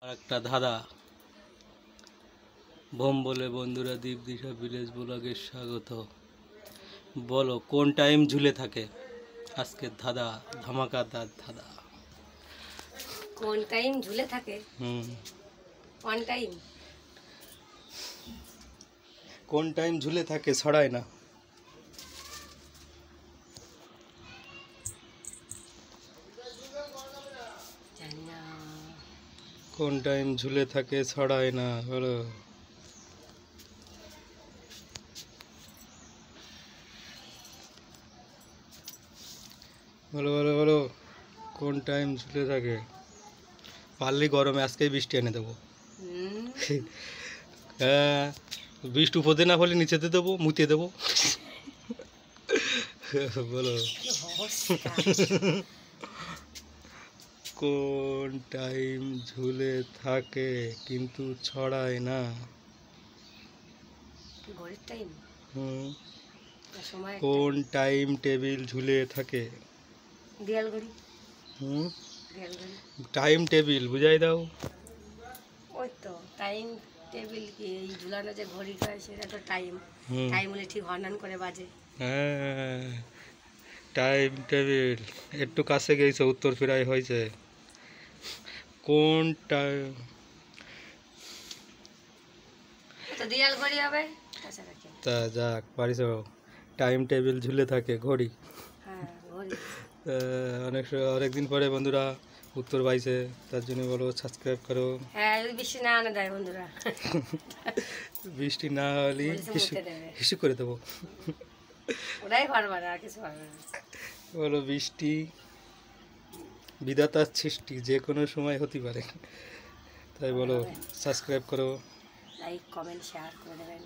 আর একটা ধাঁধা। বোম বলে বন্ধুরা দ্বীপ দিশা ভিলেজ ব্লগে স্বাগত। বলো কোন টাইম ঝুলে থাকে? আজকের ধাঁধা ধামাকাদার ধাঁধা। কোন টাইম ঝুলে থাকে? On time. কোন টাইম ঝুলে থাকে ছড়ায় না? জানি না। কোন টাইম ঝুলে থাকে ছড়ায় না? বলো বলো বলো বলো কোন টাইম ঝুলে থাকে? পারলি গরমে আজকেই বৃষ্টি এনে দেবো। হ্যাঁ, বৃষ্টি উপদে না হলে নিচেতে দেবো, মুতিয়ে দেবো। বলো কোন টাইম ঝুলে থাকে কিন্তু ছড়ায় না? ঘড়ির টাইম। কোন টাইম টেবিল ঝুলে থাকে? দেয়াল ঘড়ি। দেয়াল ঘড়ি। টাইম টেবিল বুঝাই দাও। ওই তো টাইম টেবিল, কি এই ঝুলানো যে ঘড়িটা সেটা তো টাইম। টাইম হলে ঠিক হর্নান করে বাজে। হ্যাঁ, টাইম টেবিল। একটু কাছে গেছে, উত্তর প্রায় হয়েছে। কোন টাইম? তো দেয়াল ঘড়ি হবে। তা যাক পারিস। টাইম টেবিল ঝুলে থাকে ঘড়ি। হ্যাঁ, ঘড়ি। অনেকদিন পরে বন্ধুরা উত্তর পাইছে, তার জন্য বলো সাবস্ক্রাইব করো। হ্যাঁ, যদি বৃষ্টি না আনে দেয় বন্ধুরা। বৃষ্টি না হলে হিসু করে দেবো। ওরাই পারবে না, আর কিছু পারবে না। বলো বৃষ্টি বিধাতার সৃষ্টি, যে কোনো সময় হতে পারে, তাই বলো সাবস্ক্রাইব করো, লাইক কমেন্ট শেয়ার করে দেবেন।